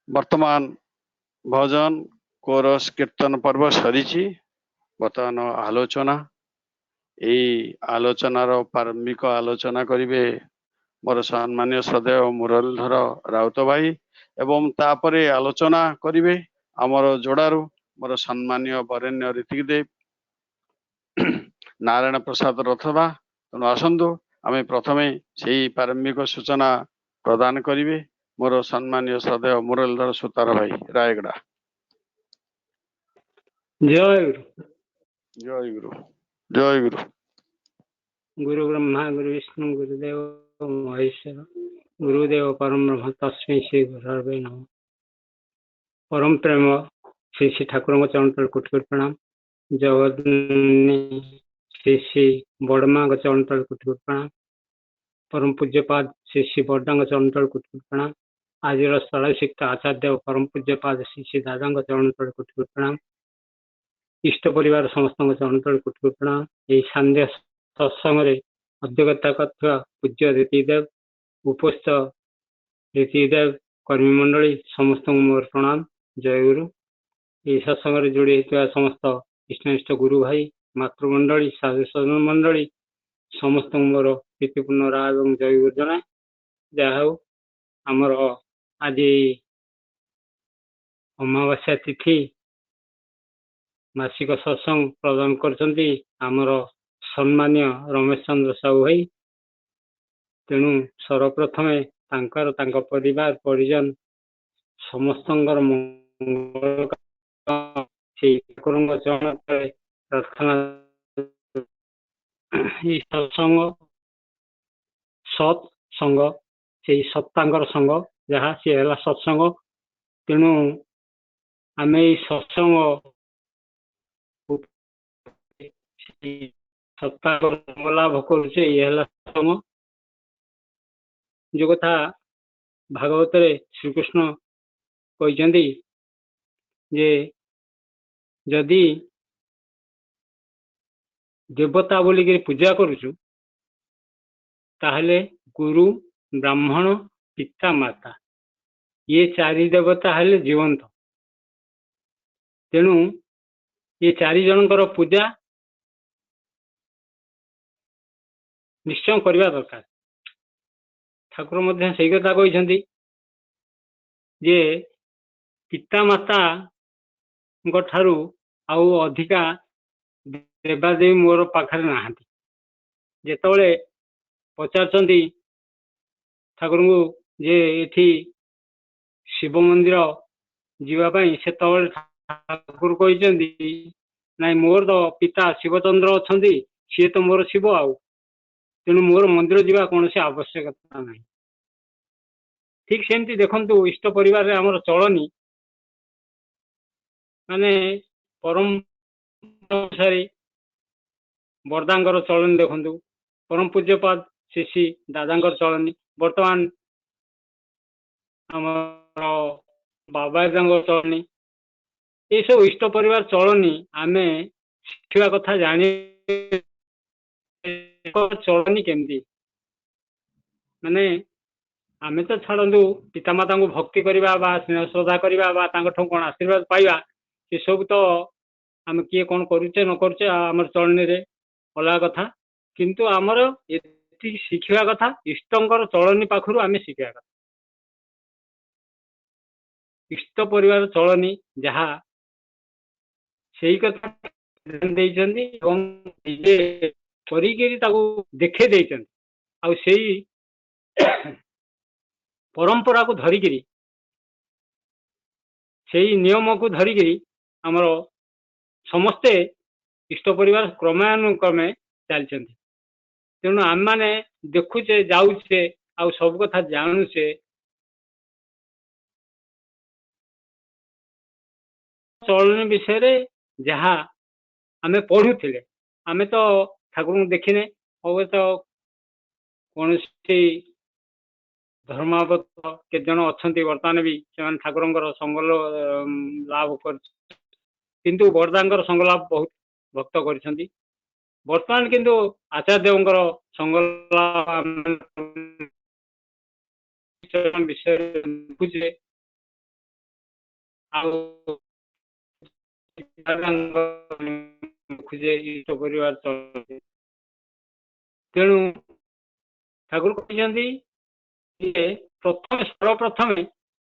वर्तमान भजन कोरस कीर्तन पर्व सरी बर्तमान आलोचना आलोचनार प्रारंभिक आलोचना करिवे मोर सम्मान्य श्रद्धेय मुरलीधर राउत भाई एवं तापरे आलोचना करिवे आमर जोड़ारू मोर सम्मान्य वरेण्य ऋतिक देव नारायण प्रसाद रथदा तेणु आसतु आम प्रथमे से प्रारंभिक सूचना प्रदान करिवे मोर सम्मान्य श्रद्धेय मुरलीधर सुतार भाई रायगड़ा। जय गुरु। जय गुरु। जय गुरु। गुरु ब्रह्मा गुरु विष्णु गुरुदेव महेश्वर गुरुदेव परम ब्रह्म तस्मै श्री गुरुवे नमः। परम प्रेम श्री श्री ठाकुर चरण तल कोटि कोटि प्रणाम। जगन्नी श्री श्री बड़मा चरण तल कोटि कोटि प्रणाम। परम पूज्यपाद श्री श्री बड़दा चरण तल कोटि कोटि प्रणाम। आज स्थल शिक्षा आचार्य परम पूज्यपाद श्री श्री दादा चरण तल कोटि कोटि प्रणाम। इष्ट परिवार समस्त चरण तल कोटि कोटि प्रणाम। यही सांध्य सत्संग अध्यक्षता करथिबा पूज्य रीतिदेव उपस्थ रीतिदेव कर्मी मंडली समस्त मोर प्रणाम। जय गुरु। ये सत्संग जोड़ी होता समस्त इष्ट गुरु भाई मातृमंडली साधु सजन मंडली समस्त मोर प्रीतिपूर्ण राय और जय गुरु जनाए। जहाँ आमर आज अमावास्या तिथि मासिक सत्संग प्रदान करछंती आमर सम्मान्य रमेश चंद्र साहू भाई। तेणु सर्वप्रथमे तांकर तांका परिवार परिजन समस्त मंगल प्रार्थना सत्संग सत्संग से सत्तांकर संग जहाँ सी है सत्संग। तेणु आम सत्संग सत्ता लाभ करुचे ये सत्संग जो कथा भागवत श्रीकृष्ण कहते जे जदि देवता बोलिक पूजा करुचु ताहले गुरु ब्राह्मण पिता माता ये चारि देवता हेले जीवंत। तेणु ये चारि जनकर पूजा निश्चय करवा दरकार। ठाकुर मध्य से कथा कहते जे पिता माता ठारू आउ अधिका देवादेवी मोर पाखरे नहांती। जेतबले पचारचंती ठाकुर को जे एठी शिव मंदिर जीवाई से ठाकुर कहते नाई मोर तो पिता शिवचंद्र अच्छा सी तो मोर शिव आउ तेणु मोर मंदिर जीवा कौन से आवश्यकता नहीं। ठीक सेमती देखंतु इष्ट परिवार आमर चलनी माने परम अनुसारी बरदांगर चलनी देखंतु परम पूज्यपाद श्री श्री दादांगर चलनी वर्तमान आमर बाबा चलनी ये सब इष्ट परिवार चलनी आमे शिखा कथा जानी चलनी केमती माने आमे तो छाड़ू पितामाता को भक्ति करवा स्नेह श्रद्धा करवा कौन आशीर्वाद पाइबा ये सब तो आम किए कौन करुचे न करुचे आमर चलनी रे अलग कथा। किंतु आमर ये शिखा कथा इष्टंकर चलनी पाखु आम शिखा कथा इष्ट परिवार चलनी जहाँ से कथा देखे परंपरा को धरिकी से नियम को धरिकी आमर समस्ते इष्ट परिवार क्रमानुक्रमे चलते। तेणु आम मैंने देखुचे जाऊे आउ सब कथा जानूचे चलनी विषय जहाँ आमे पढ़ुले आमे तो ठाकुर को देखने अब तो कौन धर्मावत के जन अच्छा बर्तमान भी से ठाकुर संग लाभ कर किंतु बरदांगर संग लाभ बहुत भक्त कर बर्तमान किंतु आचार्यदेवंकर संग लाभ विषय ଖୋଜେ ଇଷ୍ଟ ପରିବାର ଚଳନ୍ତି। ତେଣୁ ଠାକୁର କହିଛନ୍ତି ଯେ ପ୍ରଥମେ ସର୍ବପ୍ରଥମେ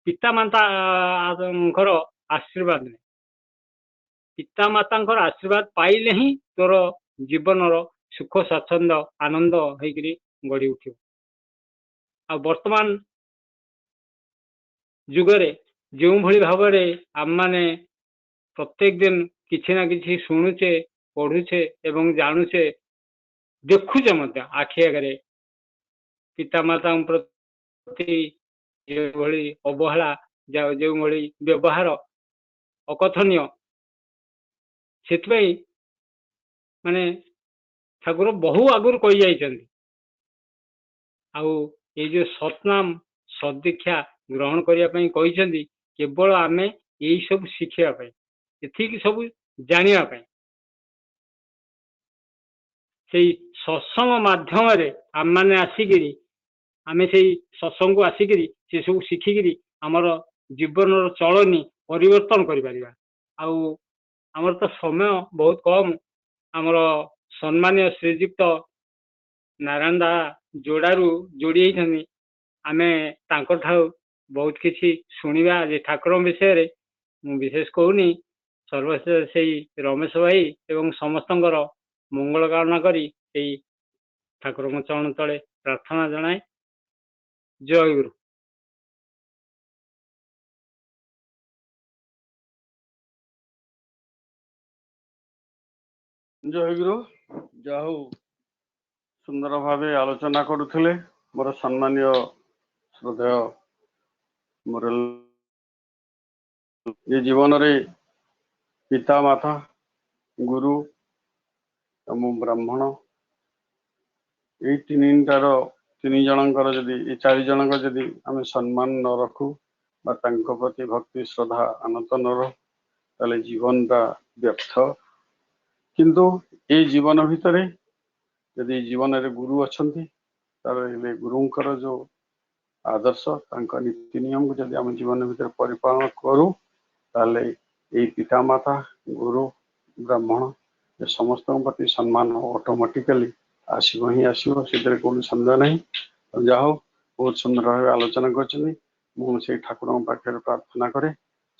ପିତାମାତାଙ୍କର ଆଶୀର୍ବାଦ ନେ। ପିତାମାତାଙ୍କର ଆଶୀର୍ବାଦ ପାଇଲେ ହିଁ ତୋର ଜୀବନର ସୁଖ ସ୍ୱାଚ୍ଛନ୍ଦ୍ୟ ଆନନ୍ଦ ହେଇକିରି ଗଢି ଉଠିବ। ଆଉ ବର୍ତ୍ତମାନ ଯୁଗରେ ଯେଉଁଭଳି ଭାବରେ ଆମମାନେ ପ୍ରତ୍ୟେକ ଦିନ କିଛି ନା କିଛି ଶୁଣୁଛେ, ପଢୁଛେ ଏବଂ ଜାଣୁଛେ, ଦେଖୁଛେ ମଧ୍ୟ ଆଖି ଆଗରେ ପିତାମାତାଙ୍କ ପ୍ରତି ଯେଉଁଭଳି ଅବହେଳା, ଯେଉଁଭଳି ବ୍ୟବହାର ଅକଥନୀୟ, ସେଥିପାଇଁ ମାନେ ଠାକୁର ବହୁ ଆଗରୁ କହି ଯାଇଛନ୍ତି। ଆଉ ଏଇ ଯୋଉ ସତନାମ ସଦୀକ୍ଷା ଗ୍ରହଣ କରିବା ପାଇଁ କହିଛନ୍ତି, କେବଳ ଆମେ ଏଇ ସବୁ ଶିଖିବା ପାଇଁ, ଏତିକି ସବୁ ଜାଣିବା ପାଇଁ। ସେଇ ସତ୍ସଙ୍ଗ ମାଧ୍ୟମରେ ଆମମାନେ ଆସିକିରି, ଆମେ ସେଇ ସତ୍ସଙ୍ଗକୁ ଆସିକିରି ସେ ସବୁ ଶିଖିକିରି ଆମର ଜୀବନର ଚଳନି ପରିବର୍ତ୍ତନ କରିପାରିବା। ଆଉ ଆମର ତ ସମୟ ବହୁତ କମ। ଆମର ସମ୍ମାନୀୟ ଶ୍ରୀଯୁକ୍ତ ନାରାୟଣ ଦା ଯୋଡାରୁ ଯୋଡି ହେଇଛନ୍ତି। ଆମେ ତାଙ୍କଠାରୁ ବହୁତ କିଛି ଶୁଣିବା ଯେ ଠାକୁରଙ୍କ ବିଷୟରେ। ମୁଁ ବିଶେଷ କହୁନି, ସର୍ବଶେଷ ସେଇ ରମେଶ ଭାଇ ଏବଂ ସମସ୍ତଙ୍କର ମଙ୍ଗଳ କାମନା କରି ସେଇ ଠାକୁରଙ୍କ ଚରଣ ତଳେ ପ୍ରାର୍ଥନା ଜଣାଏ। ଜୟ ଗୁରୁ। ଜୟ ଗୁରୁ। ଯାହା ହଉ ସୁନ୍ଦର ଭାବେ ଆଲୋଚନା କରୁଥିଲେ ମୋର ସମ୍ମାନୀୟ ଶ୍ରଦ୍ଧେୟ ମୁରଲ। ଏ ଜୀବନରେ ପିତା ମାତା, ଗୁରୁ ଏବଂ ବ୍ରାହ୍ମଣ, ଏଇ ତିନି ଜଣଙ୍କର ଯଦି, ଏ 4 ଜଣଙ୍କ ଯଦି ଆମେ ସମ୍ମାନ ନ ରଖୁ ବା ତାଙ୍କ ପ୍ରତି ଭକ୍ତି ଶ୍ରଦ୍ଧା ଆନତ ନ ରହୁ, ତାହେଲେ ଜୀବନଟା ବ୍ୟର୍ଥ। କିନ୍ତୁ ଏଇ ଜୀବନ ଭିତରେ ଯଦି ଜୀବନରେ ଗୁରୁ ଅଛନ୍ତି, ତାହେଲେ ଗୁରୁଙ୍କର ଯୋଉ ଆଦର୍ଶ, ତାଙ୍କ ନୀତି ନିୟମକୁ ଯଦି ଆମ ଜୀବନ ଭିତରେ ପରିପାଳନ କରୁ, ତାହେଲେ ଏଇ ପିତାମାତା, ଗୁରୁ, ବ୍ରାହ୍ମଣ ଏ ସମସ୍ତଙ୍କ ପ୍ରତି ସମ୍ମାନ ଅଟୋମେଟିକାଲି ଆସିବ ହିଁ ଆସିବ, ସେଥିରେ କୌଣସି ସନ୍ଦେହ ନାହିଁ। ଯାହା ହଉ ବହୁତ ସୁନ୍ଦର ଭାବେ ଆଲୋଚନା କରିଛନ୍ତି। ମୁଁ ସେଇ ଠାକୁରଙ୍କ ପାଖରେ ପ୍ରାର୍ଥନା କରେ,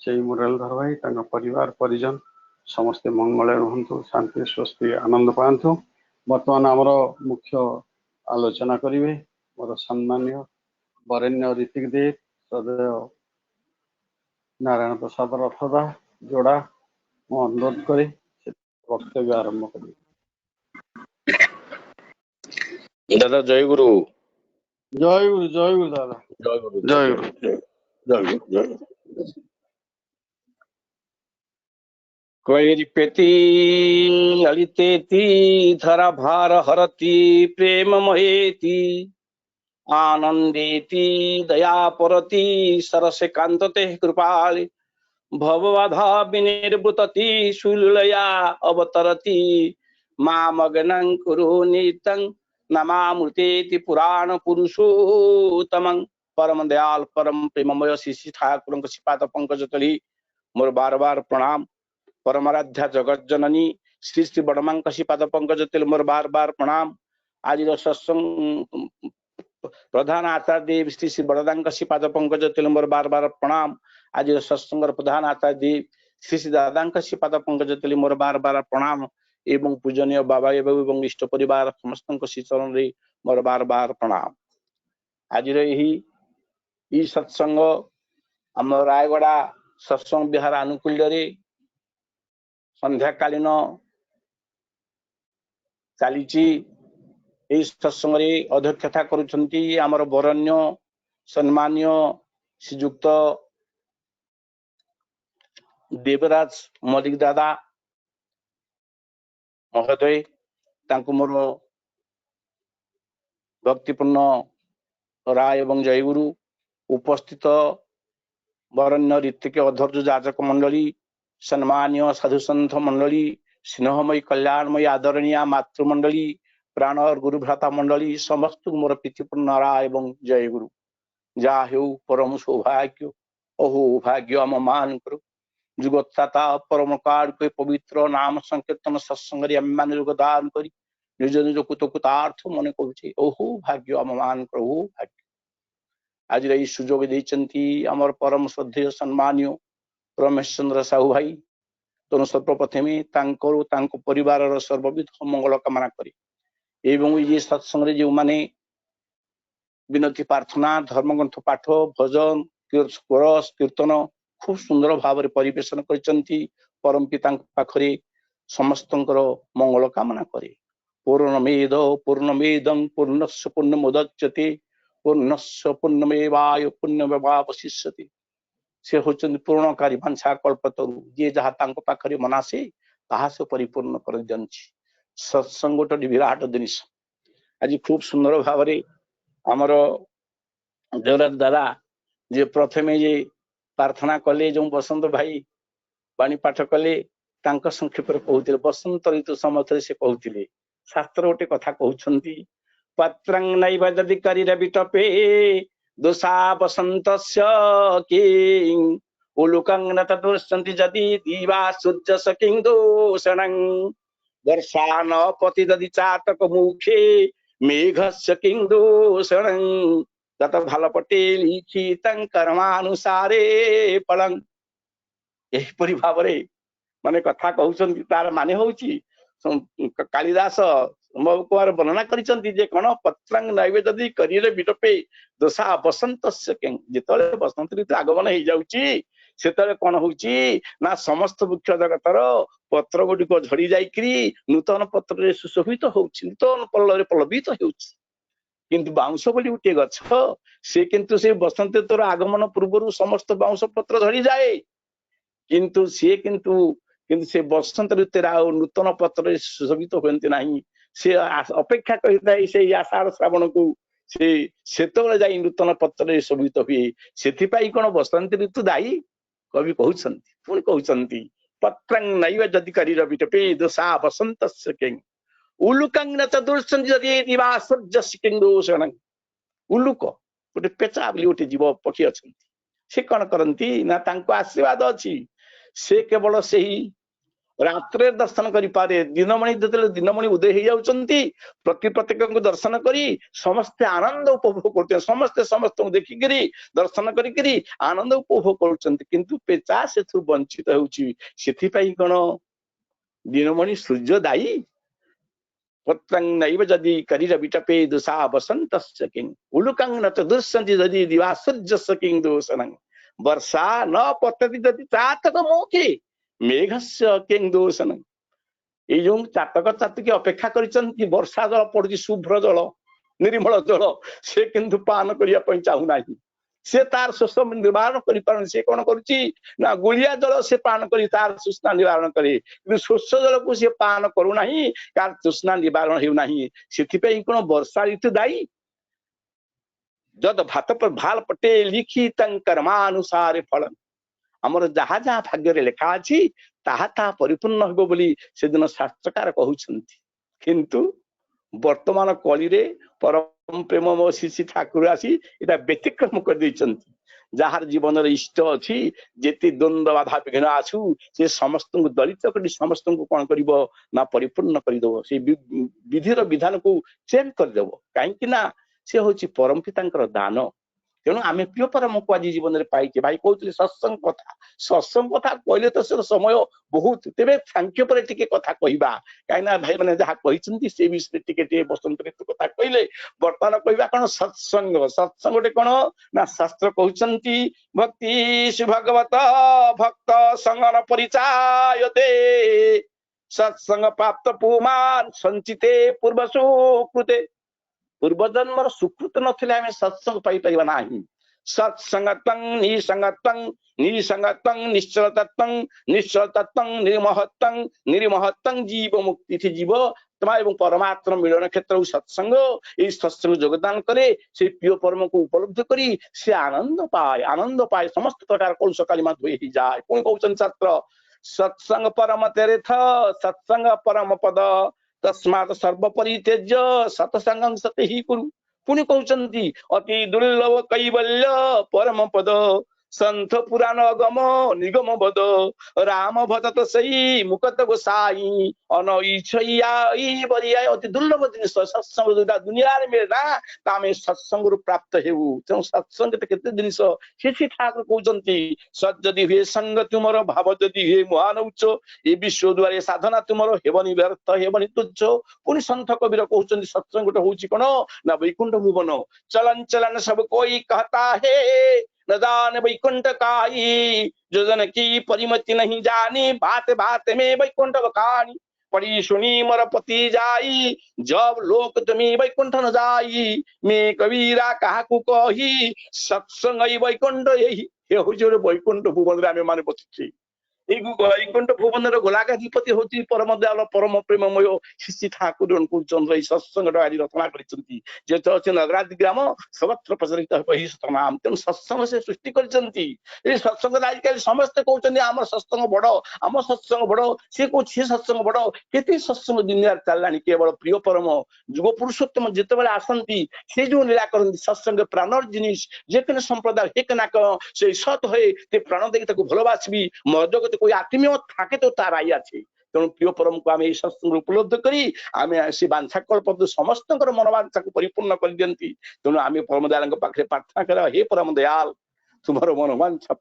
ସେଇ ମୁରଲୀଧର ଭାଇ, ତାଙ୍କ ପରିବାର ପରିଜନ ସମସ୍ତେ ମଙ୍ଗଳରେ ରୁହନ୍ତୁ, ଶାନ୍ତି ସ୍ୱସ୍ତି ଆନନ୍ଦ ପାଆନ୍ତୁ। ବର୍ତ୍ତମାନ ଆମର ମୁଖ୍ୟ ଆଲୋଚନା କରିବେ ମୋର ସମ୍ମାନୀୟ ବରେଣ୍ୟ ରୀତିକ ଦେବ, ଶ୍ରଦ୍ଧେୟ ନାରାୟଣ ପ୍ରସାଦ ରଥଦା ଯୋଡା। ମୁଁ ଅନୁରୋଧ କରି ବକ୍ତବ୍ୟ ଆରମ୍ଭ କରିବି। दादा जय गुरु। जय गुरु, जय गुरु दादा। जय गुरु, जय गुरु। जय गुरु, जय गुरु। कैरिपेति ललितेति धरा भार हरति प्रेम महेति आनंदेति दया परति सरसे कांतते कृपाली भवबाधा विनिर्वृतति सुलया अवतरति मामग्नं कुरु नितं नमामृतेति पुराण पुरुषोत्तमं परम दयाल परम प्रेममय श्री ठाकुर श्रीपाद पंकज तली मोर बार बार प्रणाम। परमाराध्या जगत जननी श्री श्री बड़मां श्रीपाद पंकज तली मोर बार बार प्रणाम। आज सत्संग प्रधान आचार्य देव श्री श्री बड़दां श्रीपाद पंकज तली मोर बार बार प्रणाम। आज सत्संगर प्रधान आचार्य देव श्री श्री दादा श्रीपाद पंकज तली मोर बार बार प्रणाम। एवं पूजनीय बाबा एवं इष्ट परिवार समस्त श्रीचरण मोर बार बार प्रणाम। आज यही सत्संग आम रायगड़ा सत्संग विहार आनुकूल्य संध्याकालीन चली सत्संग अध्यक्षता करुछंती आमर बरण्य सम्मान्य श्रीजुक्त देवराज मलिक दादा महोदय। तांको मोर भक्तिपूर्ण राय एवं जय गुरु। उपस्थित बरण्य ऋतिक अध्यक्ष जाजक मंडली, सम्मान्य साधु संत मंडली, स्नेहमयी कल्याणमयी आदरणीय मातृमंडली, प्राण और गुरु भ्राता मंडली, समस्त मोर प्रीतिपूर्ण राय एवं जय गुरु। जा हेउ परम सौभाग्य अहो भाग्य आम मान जुगत्ता परम काल के पवित्र नाम संकीर्तन सत्संग आम योगदान कर निज निज कुतार्थ मन करुचे ओहो भाग्य आम मान प्रभु भाग्य आज ये सुजोग देइचंती आमर परम श्रद्धेय सम्मान्य रमेश चंद्र साहू भाई तेणु सर्वप्रथमे परिवार सर्वविध मंगल कामना करे एवं ये सत्संग जो माने विनती प्रार्थना धर्मग्रंथ पाठ भजन कोरस कीर्तन खूब सुंदर भाव परिवेशन करचंती परम पिता पाखरे समस्तंकर मंगल कामना करे पूर्णमेदं पूर्णस्य पूर्णमुदच्यते पूर्णस्य पूर्णमेवाय पूर्णमेवावशिष्यते से होचंदी पूर्णकारी भाषा कल्पतरु जे जहाँ तांको पाखरे मनासे ताहा से परिपूर्ण कर दियंती सत्संग गोटे विराट जिनिस आज खूब सुंदर भाव आमर देवराज दादा जे प्रथमे जे प्रार्थना कले जो बसंत भाई बाणी पाठ कले संक्षेप कहते बसंत ऋतु समय से कहते शास्त्र गोटे कथा कहते पत्रं नैव यदि करिरविटपे दोषा बसंत किं उलुकं न तदुष्यन्ति यदि दिवा सूर्यस्य किं दूषणं वर्षा न पतिदधि चातक मुखे मेघस्य किं दूषणं तत भालपटे लिखितं कर्मानुसारे फलं एहिपरि भाव माने कथा कहउछन्ति तार माने होउची कालिदास संभव कुमार वर्णना करिसंति जे कोन पत्रं नैवे जदि करिरे बिटपे दोषा बसंतस्य किं जेतले बसंत ऋतु आगमन हो जाउची सेतले कोन होउची ना समस्त वृक्ष जगतर पत्र गुडिक झड़ी जाइकरी नूतन पत्र रे सुशोभित होउची नूतन पल्लरे पल्लवित होउची किंतु बाउंश बोली गोटे गछ से किंतु से बसंत ऋतुर आगमन पूर्व समस्त बाउंश पत्र झड़ी जाए किंतु सी किंतु से बसंत ऋतु नूतन पत्र सुशोभित होती नहीं से अपेक्षा करता से आषाढ़ श्रावण को से जाई नूतन पत्र शोभित हुए से कौन बसंत ऋतु दायी कवि कहते पुणी कहते पत्रं नैव जदि करिरविटपे दोषा बसंतस्य किं उलुकं न तदुष्यन्ति यदि दिवा सूर्यस्य किं दूषणं उलुक गोटे पेचा बोली गोटे जीव पक्षी अच्छा से कौन करती ना तांको आशीर्वाद अच्छी से केवल से ही रात्रे दर्शन करें दिनमणि जो दिनमणि उदय हो जाती प्रत्येक को दर्शन करी समस्ते आनंद उपभोग करते समस्ते समस्त देखिक दर्शन करी आनंद उपभोग कर पेचा से वंचित होती कौन दिनमणि सूर्य दायी पत्रं नैव जदि करिरविटपे दोषा बसंतस्य किं उलुकं न तदुष्यन्ति यदि दिवा सूर्यस्य किं दूषणं वर्षा न पतति यदि चातक मुखे मेघस्य किं दूषणं ये जो चातक चातकी अपेक्षा करिसंति वर्षा जल पड़ुछि शुभ्र जल निर्मल जल से किंतु पान करिया पई चाहू नाही से तार शोष निवारण करि पारन से कोन करूछि ना गुलिया जल से पान करी तार तृष्णा निवारण करे कि शोष जल को से पान करू नाही कार तृष्णा निवारण हेउ नाही सेथि पई कोन वर्षा ऋतु दायी जद भात पर भाल पटे लिखितं कर्मानुसारे फलन आमर जहाँ जहाँ भाग्य रे लेखा अछि ताहा ताहा परिपूर्ण होबो बोली से दिन शास्त्रकार कहउछन्ति किंतु वर्तमान कली रे परम प्रेममय श्री ठाकुर आसी एटा व्यतिक्रम कर दैछन्ति जार जीवन रे इष्ट अछि जेति द्वंद्व बाधा विघ्न आछु से समस्त को दलित करी समस्त को कोन करिवो ना परिपूर्ण करि दबो से विधिर विधान को चेंज कर देबो काहे कि ना से होछि परम पितांकर दान तेणु आम प्रिय परम को आज जीवन में पाइचे भाई कहते सत्संग कथा कहले तो से समय बहुत तेरे सांख्य पर टिके कथा कहवा कहीं भाई मैंने जहाँ कहते से विषय टिके बसंत ऋतु कथा कहले बर्तमान कहवा कौन सत्संग सत्संग गोटे कौन ना शास्त्र कहते भक्ति भगवत भक्त संगन परिचायते सत्संग प्राप्त पुमान संचिते पूर्व सुकृते पूर्वजन्मर सुकृत नथिले आमे सत्संग पाई परिबा नाही सत्संगतं निसंगतं निश्चलतत्वं निश्चलतत्वं निर्महत्वं जीव मुक्ति थी जीव तमा एवं परमात्मा मिलन क्षेत्र सत्संग ये सत्संग योगदान करे से प्रिय परम को उपलब्ध करी से आनंद पाए समस्त प्रकार कलुष कालिमा धोई ही जाए पुणी कहउछन छात्र सत्संग परम तीर्थ सत्संग परम पद तस्मात् सर्व परित्यज्य सत्संगं सते ही कुरु पुनि कहउछन्ति अति दुर्लभ कैवल्य परम पद संत पुराण गम निगम बद राम भजत सही मुकत गोसाई अनइछैया बरिया अति दुर्लभ जिनिस सत्संग जोटा दुनिया रे मिले ना तामे सत्संग रु प्राप्त हेउ तेणु सत्संग केते जिनिस से ठाकुर कहउचंती सत जदि हुए संग तुमर भाव जदि हुए महान उच्च ए विश्व द्वारे साधना तुमर हेबनी व्यर्थ हेबनी तुच्छ पुनि संत कबीर कहउचंती सत्संग गोटे होउची कोन ना वैकुंठ भुवन चलन चलन सब कोई कहता है न जान वैकुंठ काई जो जन की परिमति नहीं जानी बात बात में वैकुंठ बखानी पड़ी सुनी मर पति जाई जब लोक तुम्हें वैकुंठ न जाई मैं कबीरा कहा को कही सत्संग वैकुंठ यही वैकुंठ भुवन आम मान बसुचे वैकुंठ भुवन गोलाकाधिपति हूँ परम दयाल परम प्रेममय श्री ठाकुर चंद्र सत्संग आज रचना कर नगराज ग्राम सर्वत्र प्रचलित सतनाम तेणु सत्संग से सृष्टि कर सत्संग आजिकल समस्ते कहते आम सत्संग बड़ आम सत्संग बड़ सी कौन सी सत्संग बड़ केते सत्संग दुनिया चलला केवल प्रिय परम जुग पुरुषोत्तम जिते आसती से जो लीला करती सत्संग प्राणर जिनिस जेकने संप्रदाय एक नाक से सत हुए प्राण देखी भलबासबी मजगत कोई आत्मीय থাকে তো তার আই আছে তেणु प्रिय परम को आम सत्संग उपलब्ध करी आम से बांछा कल्प समस्त मनोवांछा को परिपूर्ण कर दियंती तेणु आम परम दयाल पाखे प्रार्थना कर हे परम दयाल तुमर मनोवांछा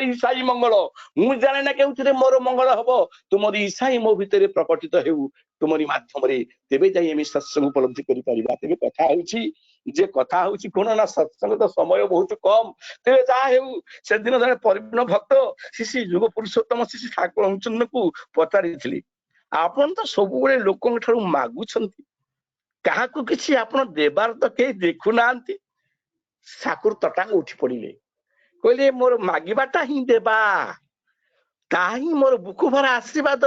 ईसाई मंगल मु जाने ना के मोर मंगल हम तुम ईसाई मो भितर प्रकटित हो तुमरी माध्यम तेबे जाई आम सत्संग उपलब्धि करिपरिबा तेबे कथा होउची जे कथा होउची कोन ना सत्संग तो समय बहुत कम तेबे जा हेउ से दिन जने परिपूर्ण भक्त श्री जुग पुरुषोत्तम श्री ठाकुर चंद्र को पचारिथिली आपण तो सब बेले लोकन ठारू मागुछंती काहाकू किछि आपण देबार तो के देखु नांती ठाकुर तटांग उठी पड़िले कहले मोर मागिबाटा ही देबा ताही मोर बुकु भरा आशीर्वाद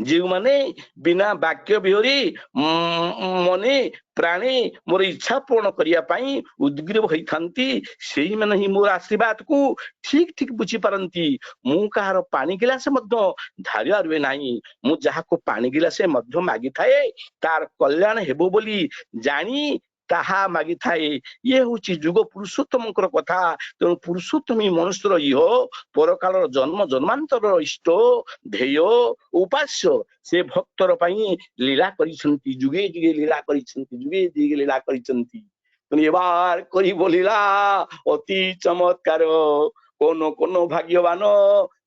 जो माने बिना वाक्य बिहरी मने प्राणी मोर इच्छा पूर्ण करिया पाई उद्ग्रीव होई थांती सेही माने ही मोर आशीर्वाद को ठीक ठीक बुझी पारंती मु कहार पानी गिलासे मध्य धारिया रुए नाही मु जहा को पानी गिलासे मध्य मागी थाए तार कल्याण हेबो बोली जानी ताहा मागी थाए ये होची जुग पुरुषोत्तम कथा तेणु पुरुषोत्तमी मनुष्यर इह परकाल जन्म जन्मांतर इष्ट ध्येय उपास्य से भक्तर पाई लीला करिसंती जुगे जुगे लीला करिसंती जुगे जुगे लीला करिसंती तेणु एबार करी बोलिला अति चमत्कार कोन कोन भाग्यवान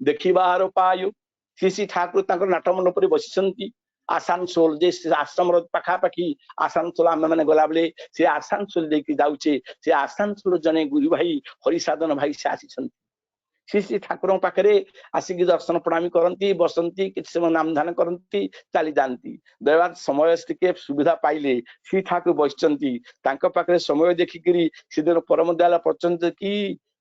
देखिबार पायो श्री ठाकुर तांकर नाट मंडप रे बसिसंती आसानसोल जे आश्रम पाखापाखि आसानसोल आम मैंने गला बेले से आसानसोल देकी जाऊे से आसानसोल जने गुरु भाई हरिसाधन भाई से आसी श्री श्री ठाकुर पाखे आसिक दर्शन प्रणामी करती बसंती किसी समय नामधान करती चली जाती दैवाद समय टिके सुविधा पाइले श्री ठाकुर बसचंती पाखे समय देखिकी सीधे परम दयाल पड़ते कि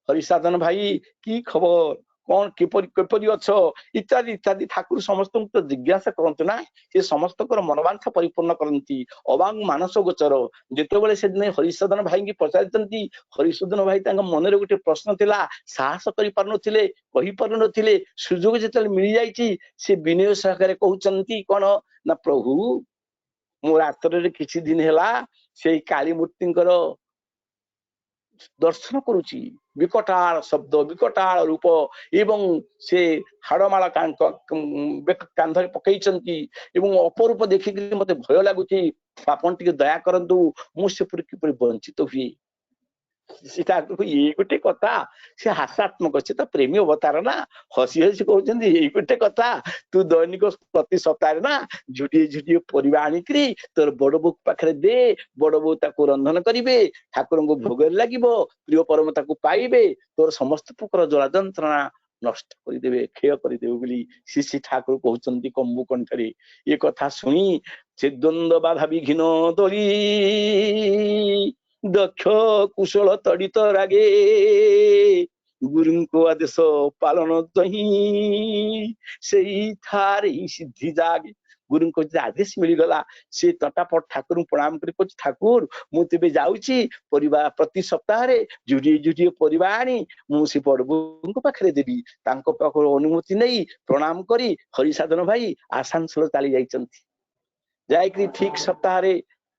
हरिसाधन भाई की खबर कौन किपरि अच्छ इत्यादि इत्यादि ठाकुर समस्त तो जिज्ञासा करते ना से समस्त मनोवांछा परिपूर्ण करती अबांग मानस गोचर जिते से दिन हरिसाधन भाई की पचारि हरिसाधन भाई मन में गोटे प्रश्न थिला साहस करि पार नथिले कहि पार नथिले सुजोग जिते मिल जाइछि से विनय सहकारे कहउचंती कोन ना प्रभु मोर आतर किछि दिन हैला से काली मूर्तिंकर दर्शन करुची विकटाल शब्द विकटाल रूप एवं से हाड़माला कांधरे पकईचंती एवं अपरूप देखिक मते भय लगुची आपण टिके दया करंतु मु से किपरि वंचित हुए सीता ये गोटे कथा से हास्यात्मक से तो प्रेमी अवतार ना हसी हसी कहते ये गोटे कथा तू दैनिक प्रति सप्ताह ना झुटिए झुटिए परिवा आनिकी तोर बड़ बो पाखे दे बड़ बो ताको रंधन करिवे ठाकुर को भोग लगे प्रिय परम ताको पाइबे तोर समस्त प्रकार जला जंत्रणा नष्ट करदेवे क्षय करदेवे बोली श्री ठाकुर कहते कंबु कंठरे ये कथा शुणी से द्वंद्व बाधा विघ्न दली दक्ष कुशल तड़ित रागे गुरु को आदेश पालन दही से थार ही सिद्धि जागे गुरु को आदेश मिलगला से तटापट ठाकुर प्रणाम कर ठाकुर मुझे जाऊँगी परिवार प्रति सप्ताह जुड़िए जुड़िए परिवा आनी मुझे बड़बू पाखे देवी अनुमति नहीं प्रणाम करी हरिसाधन भाई आसानसोल चली जाइए ठीक सप्ताह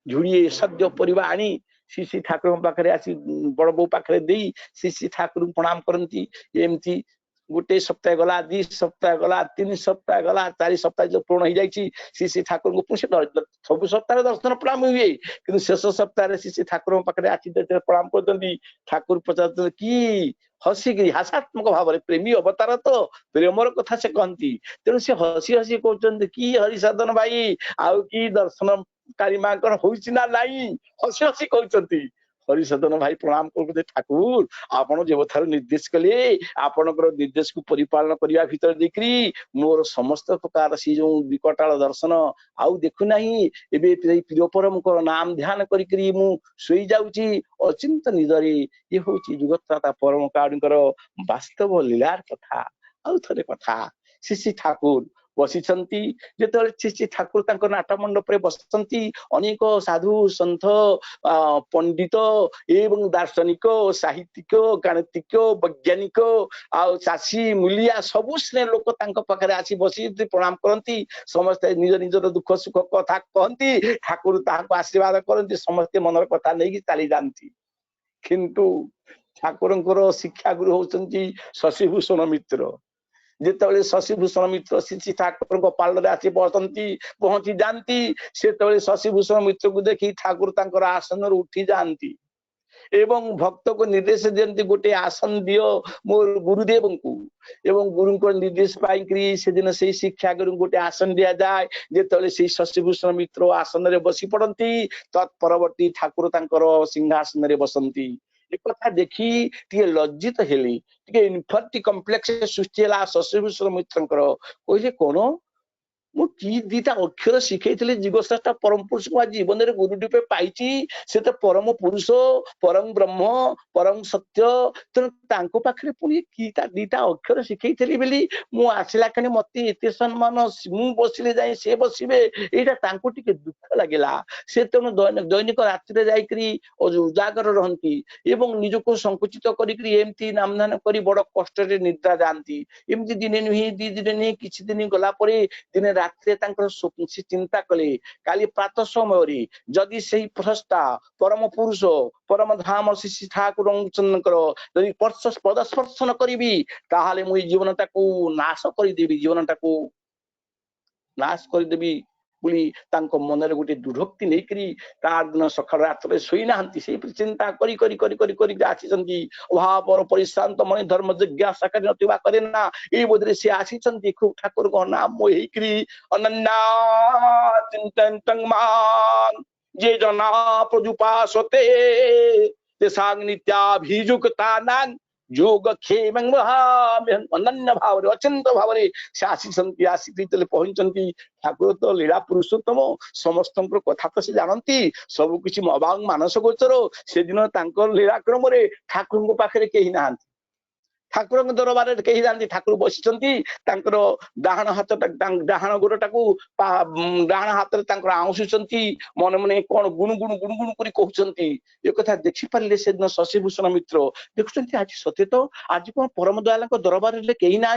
जुड़िए सद्य परिवा आनी श्री श्री ठाकुर पाखे आसी बड़ बो पाखे दे श्री श्री ठाकुर प्रणाम करती एमती गोटे सप्ताह गला 2 सप्ताह गला 3 सप्ताह गला 4 सप्ताह जो पूर्ण हो जाए श्री श्री ठाकुर को सब सप्ताह दर्शन प्रणाम हुए कि शेष सप्ताह श्री श्री ठाकुर पाखे आसी प्रणाम करते ठाकुर पचार कि हसिकी हास्यात्मक भाव में प्रेमी अवतार तो प्रेमर कथा से कहती तेणु से हसी हसी कहते कि हरिसाधन भाई आउ कि दर्शन कारी माँ ना नाई हसी हसी कहते हरिसाधन भाई प्रणाम करते ठाकुर आपण जो थार निर्देश कले आपणकर निर्देश को परिपालन करने भीतर देखी मोर समस्त प्रकार सी जो विकटाल दर्शन आउ देखु नहीं एबे प्रियपरम नाम ध्यान करी मु सोई जाउची अचिंत निदरे ये हूँ जुगत्राता परम कारुणकर वास्तव लीलार कथा आउ थरे कथा श्री श्री ठाकुर बसिछंती जेतले श्री श्री ठाकुर तांको नाट मंडप रे बसंती अनेक साधु संत पंडित एवं दार्शनिक साहित्यिक गणितिक वैज्ञानिक आ चाषी मूलिया सबु श्रेणी लोक तांको पाखरे आसी बसी प्रणाम करती समस्ते निज निजर दुख सुख कथा कहती ठाकुर ताहाको आशीर्वाद करती समस्ते मनर कथा नहीं चली जाती किंतु ठाकुरंकर शिक्षा गुरु होउचंती शशिभूषण मित्र जिते शशिभूषण मित्र श्री ठाकुर पाल आसी बसती पहुंची जाती से शशिभूषण मित्र को देखी ठाकुर तांकर आसन उठी जाती एवं भक्त को निर्देश दियंती गोटे आसन दियो मोर गुरुदेव को एवं गुरु को निर्देश पाई से दिन से शिक्षा गुरु गोटे आसन दिया जाए जेतले से शशिभूषण मित्र आसन रे बसी पड़ती तत्परवर्ती ठाकुर तांकर सिंहासन रे बसंती एक कथा देखी टे लज्जित हेली टे इन्फर्टी कम्प्लेक्स सृष्टि है शशिभूषण मित्र कहले कौन मु कि दीटा अक्षर शिखई जीवश्रेष्ठ परम पुरुष को आज जीवन में गुरु रूपे पाई से तो परम पुरुष परम ब्रह्म परम सत्य तेणु पाखे पुणी कीटा दीटा अक्षर शिखई बोली मु आसला कि मत एत सम्मान मु बसिले जाए से बसबे यहाँ टे दुख लगेगा से तेणु दैनिक रात्रि जाकरी उजागर रहती एवं निजक संकुचित करमती नामधान कर बड़ कष्ट निद्रा जाती एमती दिने नुहे 2 दिन नहीं किसी दिन गला दिने रात्रि चिंता कले काली प्रात समय जदि से प्रस्ता परम पुरुष परम धाम श्री ठाकुर जदि पदस्पर्शन करी ताहले मुई जीवनटा को नाश करदेवी जीवनटा को नाश करदेवी बोली मनरे गोटे दुर्भक्ति नहीं करी तार दिन सकाल रात्र शोई ना से चिंता करी करी करी करी करी आसी अभाव और परिश्रांत मन धर्म जिज्ञासा करे ना ये बोधे सी आसी खूब ठाकुर को नाम मोहिक्री अनन्या चिंतन मान जे जना प्रजुपासते तेसांग नित्याभियुक्ता नान योग क्षेम अनन्य भाव अचिंत भाव से आसी आसिक पहुंचती ठाकुर तो लीला पुरुषोत्तम समस्त कथा तो से जानती सब किसी अबांग मानस गोचर से दिन लीलाक्रम ठाकुर पाखे कहीं ना ठाकुर दरबार कही जाती ठाकुर बसी डाहाण हाथ डाहाण गोड़टा को डाहाण हाथ आउंसुंट मन मन कौन गुणु गुणु गुणु गुणु कर कहते ये कथा देखिपारे से दिन शशिभूषण मित्र देखुं आज सत्य तो आज कौन परम दयाल दरबार कहीं ना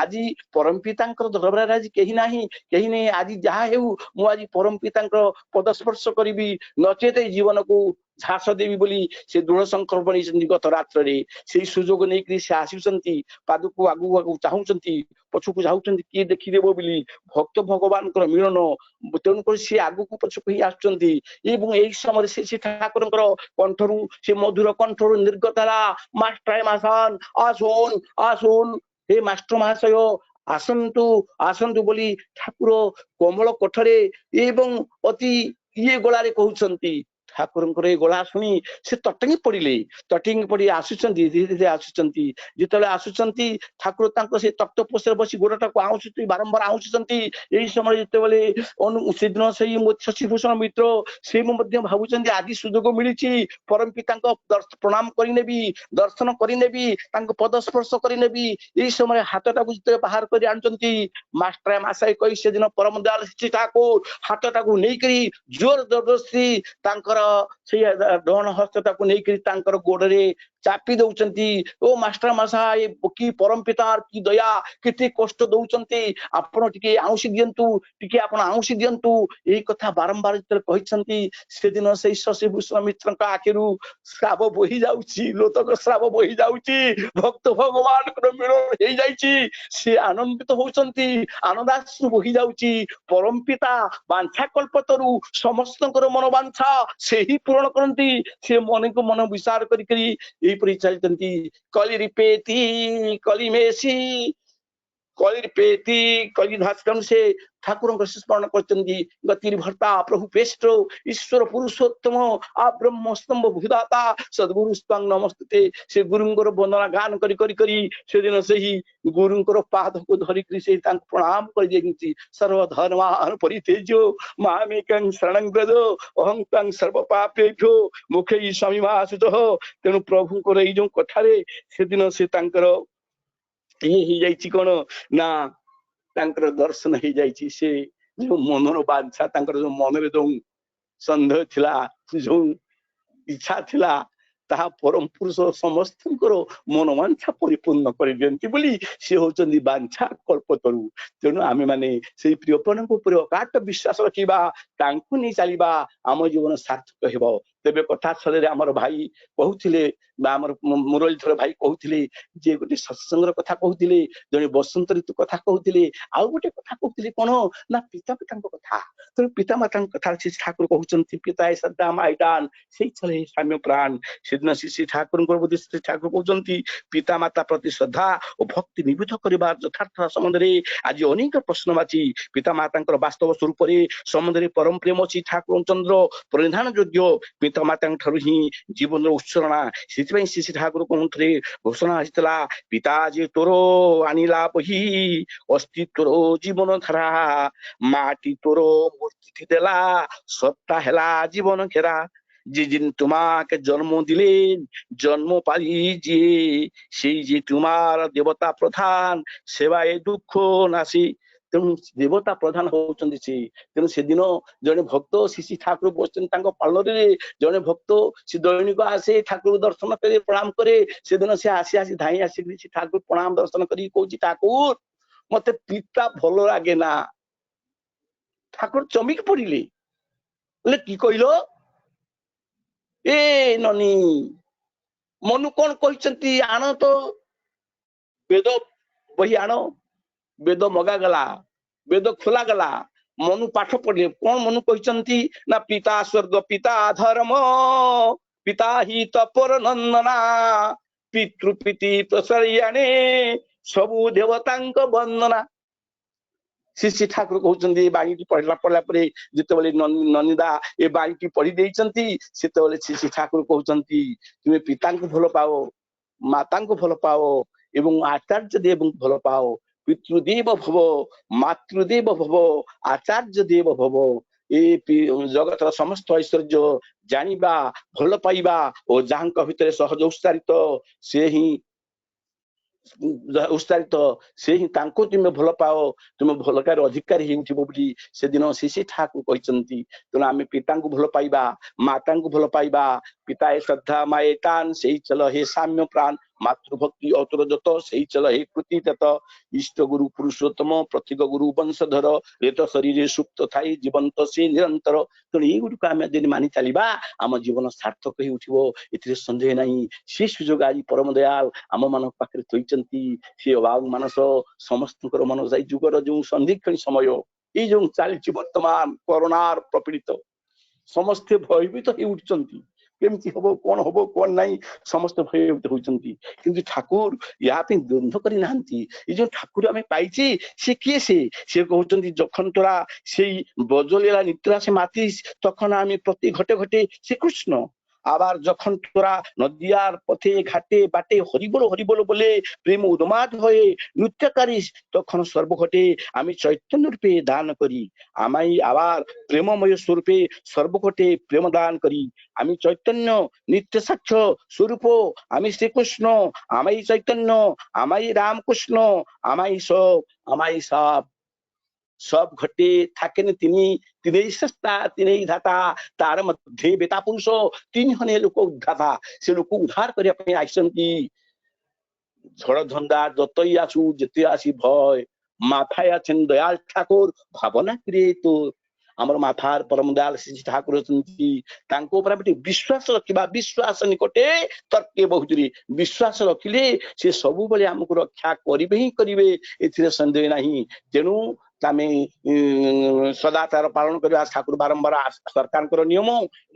आज परम पिता दरबार आज कहीं ना कहीं नहीं आज जहाँ हूँ आज परम पिता पदस्पर्श करी नचेत जीवन को झास देवी बोली से दृढ़ संकल्प नहीं गत रात्र से सुजोग नहीं से आसुंच पाद को आगू आगू चाहती पछकू चाहते किए देखीदेव बोली भक्त भगवान मिलन तेणुक सी आगू को पछक ही आसुँच समय से ठाकुर कंठरू से मधुर कंठरू निर्गतला मास्टर मासान आसुन आसुन हे मास्टर महाशय आसंतु आसंतु बोली ठाकुर कोमल कठरे एवं अति ये गलारे कहउछंती ठाकुर गला शुणी से तटंगी पड़े आसुंच धीरे धीरे आसुंच जिते आसुंच ठाकुर से तख्तपोषे बस गोड़टा को आउंसुंट बारंबार आउंसुंट यही समय जिते से दिन से शशिभूषण मित्र से भावुं आज सुजोग मिली परम पिता प्रणाम करनेबी दर्शन करनेबी पदस्पर्श करनेबी यही समय हाथटा को जिते बाहर कर आनुंट मास्टर मासाई कही से दिन परम दयाल श्री ठाकुर हाथटा को नहीं जोर जबरदस्ती डहन हस्तटा को नहीं गोड़े चापी दौचंती ओ मास्टर मासा ये की परम पितार की दया केते कष्ट दौचंती आपण टिके आउसी दियंतु टिके आपण आउसी दियंतु एई कथा बारंबार जतरे कहिसंती से दिन से शशि भूषण मित्र का आखिरु श्राव बोही जाउची लोतक श्राव बोही जाउची भक्त भगवान को मिलन हेई जाइची से आनंदित होउचंती आनंदाश्रु बोही जाउची परम पिता बांछा कल्पतरु समस्तଙ୍କର मनोबांछा से ही पूर्ण करंती से मन को मन विचार करी करी एई परि चलतंती कली रिपेती कली मेसी कली पेती कली भास्करम से ठाकुर को स्मरण करचंदी गतिर भर्ता प्रभु पेष्ट ईश्वर पुरुषोत्तम आ ब्रह्म स्तंभ भूदाता सद्गुरु स्तंग नमस्ते से गुरुंकर वंदना गान करी करी करी से दिन से ही गुरुंकर पाद को धरि करी से तांक प्रणाम कर देगी सर्व धर्मान परितेजो मामेकं शरणं व्रज अहं तं सर्व पापेभ्यो मुखे स्वामी वासुतो तेनु प्रभु को एई जो कथारे से दिन से तांकर ही जाइछि कोन ना तांकर दर्शन ही जाइछि से जो मनर बांछा तांकर जो मनरे जो संदेह थिला जो इच्छा थिला ताहा परम पुरुष समस्तଙ୍କର मनोवांछा परिपूर्ण कर दियंती बोली से होचंदी बांछा कल्पतरु तेनु आमे माने सेई प्रियपणक ऊपर अकाट विश्वास रखिबा तांकु नै चलिबा आम जीवन सार्थक हेबो तेबे कथा छले हमर भाई कहउथिले बा हमर मुरलीधर भाई कहउथिले जे गोटे सत्संग कथा कहउथिले जने बसंत ऋतु कथा कहउथिले आ गोटे कथा कहउथिले कोन ना पिता पितांक कथा तो पिता मातांक कथा से ठाकुर कहउचंती पिता सदा माइदान सेई छले साम्य प्राण सेदिन श्री ठाकुर बोधि श्री ठाकुर कहउचंती पिता माता प्रति श्रद्धा और भक्ति निबुद्ध करिबार यथार्थ संबंधरे आज अनेक प्रश्नवाची पिता मातांकर वास्तव स्वरूप रे संबंधरे परम प्रेम अछि ठाकुर चंद्र परिधान योग्य पिता मातांक ठारु ही जीवन उत्सरणा श्री ठाकुर कहते घोषणा आसाला पिता जे तोर आनिला बही अस्तित्व जीवन धारा माटी तोर मूर्ति देला सत्ता हेला जीवन घेरा जे जिन तुम्हाके जन्म दिले जन्म पाली जे तुम्हार देवता प्रधान सेवाए दुख नासी तेणु देवता प्रधान होचंदी से तेणु से दिन जने भक्त श्री ठाकुर बसचन तांको पालरे जने भक्त से दैनिक आसे ठाकुर दर्शन करे प्रणाम करे से दिन से आसी आसी धाई आसी श्री ठाकुर प्रणाम दर्शन करी कहूची ठाकुर मते पिता भलो लागे ना ठाकुर चमिक पड़िले बोले की कहलो ए ननी मनु कौन कहते आण तो वेद बही आण वेद मगा गला वेद खोला गला मनु पाठ पढ़े कौन मनु कहते ना पिता स्वर्ग पिता धर्म पिता ही तपर नंदना पितृपीति प्रसरियाणे सबु देवतांक वंदना श्री ठाकुर कहते बाणी पढ़ला पढ़ला जिते ननिदा ए बाणी पढ़ी देइचंती सेते श्री ठाकुर कहते तुम पिता को भल पाओ माता को भल पाओ एवं आचार्य देव भल पाओ पितृदेव भव मातृदेव भव आचार्य देव भव ए जगत समस्त ऐश्वर्य जानिबा भल पाइबा और जहां भितर सहज उत्साहित से ही उत्साहित से ही तांको तुम भल पाओ तुम भलकार अधिकारी हो से दिन श्री ठाकुर कहते तेणु आम पिता को भल पाइबा माता को भल पाइबा पिता श्रद्धा माए तान से चल हे साम्य प्राण मातृभक्ति अतुरजत से चल हे कृतित इष्ट गुरु पुरुषोत्तम प्रतीक गुरु वंशधर रेत शरीर सुप्त थाई जीवंत से निरंतर तेणु युग आम यदि मानि चलिबा आम जीवन सार्थक हो उठिबो एथिरे संदेह नहीं से सुजोग आज परम दयाल आम मान पाखे थोइचंती से अभाव मानस समस्त मन जाई जुगर जो संदिक्षण समय ये जो चली वर्तमान कोरोनार प्रपीड़ित समस्ते भयभीत हो उठुचंती केमती हबो कौन नहीं समस्त भयभीत होचंती किंतु ठाकुर या द्वंद्व करी नांती ये जो ठाकुर आमे पाइछि से किए से कहउचंती जखन तोरा से बजलेला नित्रा से माती तखन आमे प्रति घटे घटे से कृष्ण आबार जखन तोरा नदियार पथे घाटे बाटे हरिबोल बोले प्रेम उन्माद हये नृत्यकारी तखन सर्वघटे आमी चैतन्य रूपे दान करी आमाई आबार प्रेममय स्वरूपे सर्वघटे प्रेम दान करी आमी चैतन्य नित्य साक्ष्य स्वरूप आमी श्रीकृष्ण आमाई चैतन्य आमाई रामकृष्ण आमाई सब सब घटे थाकेन तिनै सस्ता तिनै धाता तार मध्ये बेता पुरुष तीन हने लोक उद्धाता से लोक उद्धार करिया पई आइसंती झड़ धंदा जतई आसु जेते आसी भय माथाया छेन दयाल ठाकुर भावना क्रिए तो आमर माथार परम दयाल श्री ठाकुर अछंती तांको ऊपर बेटी विश्वास रखिबा विश्वास निकटे तर्के बहुतरी विश्वास रखिले से सबु बेले हमको रक्षा करिवे ही करिवे एथिरे संदेह नाही तेनु तामे सदाचार पालन करबा ठाकुर बारंबार सरकार नियम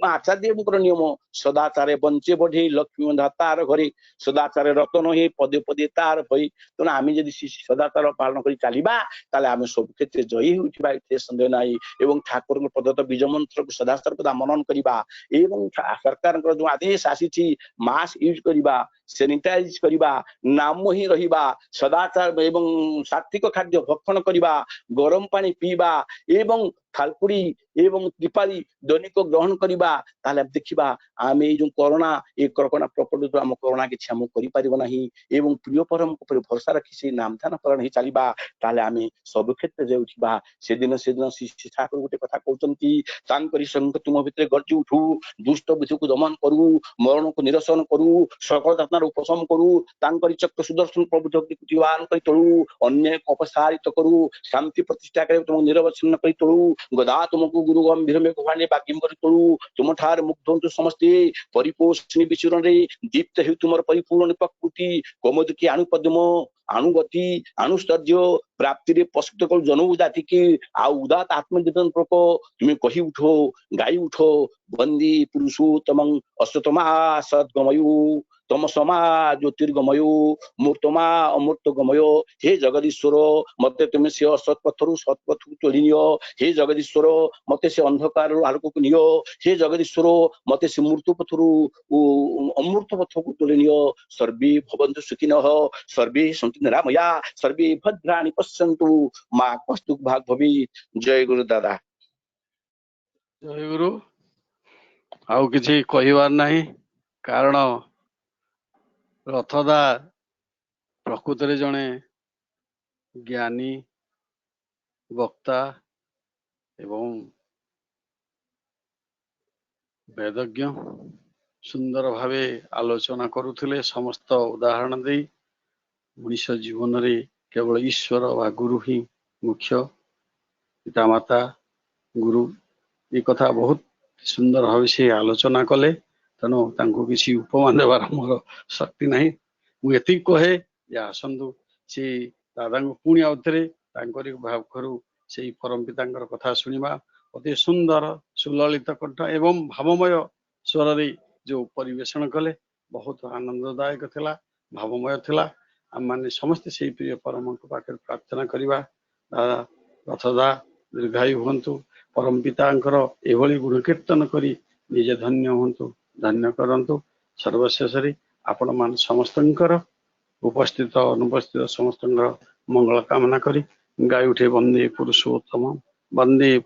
आचार्य नियम सदाचार बंचे बढ़े लक्ष्मी दातार घरे सदाचार रतन हे पदे पदे तार भई तेणु आम जदि सदाचार पालन कर चलवा ताले आम सब क्षेत्र जयी होइथिबा एथिरे संदेह नाही एवं ठाकुर प्रदत्त बीज मंत्र को सदा सर्वदा मनन करवा एवं सरकार जो आदेश आसी मास्क यूज करवा सैनिटाइज करवा नाम ही रहिबा सदाचार एवं सात्विक खाद्य भक्षण करवा गरम पानी पीवा एवं थालकुड़ी एवं त्रिपाली दैनिक ग्रहण करवा ताले देखिबा आम जो कोरोना ए कोरोना प्रकोप आम कोरोना किसी आम नहीं एवं प्रिय परम ऊपर भरोसा रखी से नाम ध्यान करण ही चलवा ताले आम सब क्षेत्र जाऊा से दिन श्री ठाकुर गोटे कथा कहते संग तुम भितर गर्जी उठू दुष्ट बुद्धि को दमन करू मरण को निरसन करू सकल दात्मार उपशम करू चक्र सुदर्शन प्रबुद्ध कर तोड़ू अन्य अपसारित करू शांति प्रतिष्ठा कर तुम निरवच्छिन्न कर तोड़ू गदा तुमको गुरु गंभीर में गुहाने बागिम कर तोड़ू तुम ठार मुग्ध समस्ते परिपोषणी विचरण रे दीप्त हेतु तुम परिपूर्ण प्रकृति कमोद की अणुपद्म अणुगति अणुस्तर्य प्राप्ति रे पशुत कर जनऊ जाति की आ उदात आत्मनिवेदन प्रको तुम्हें कही उठो गाई उठो बंदी पुरुषोत्तमं अश्वतमा सद्गमयु तम समा ज्योतिर्गमयो मूर्तमा अमूर्त गमयो हे जगदीश्वर मते तुम्हें से असत पथरु सत्पथ तोड़ी नियो हे जगदीश्वर मते से अंधकार आलोक को नियो हे जगदीश्वर मते से मूर्त पथरु अमूर्त पथ को तोड़ी नियो सर्वे भवन्तु सुखिनः सर्वे सन्तु निरामया सर्वे भद्राणि पश्यन्तु मा कस्तुक भाग भवि जय गुरु दादा जय गुरु आउ किछि कहिवार नाही कारण रथदा प्रकृत रे जणे ज्ञानी वक्ता एवं वेदज्ञ सुंदर भावे आलोचना करुथिले समस्त उदाहरण दे मनुष्य जीवन रे केवल ईश्वर वा गुरु ही मुख्य पितामाता गुरु ये कथा बहुत सुंदर भाव से आलोचना कले तेणु तांको किसी उपमा देवार मोर शक्ति नहीं मुझे कहे जे आसंतु से दादा पुणी आउथरे भावरू से परम पिता कथा शुणा अति सुंदर सुललित कंठ एवं भावमय स्वर रे जो परिवेशन कले बहुत आनंददायक थिला भावमय थिला आम माने समस्त से प्रिय परम पाखे प्रार्थना करवा दादा रथदा दीर्घायु हुंतु परम पिता एभली गुण कीर्तन करी निजे धन्य हुंतु धन्य करंतु सर्वशेष आपण मान समस्त उपस्थित अनुपस्थित समस्त मंगल कामना करी गाय उठे वंदे पुरुषोत्तम वंदे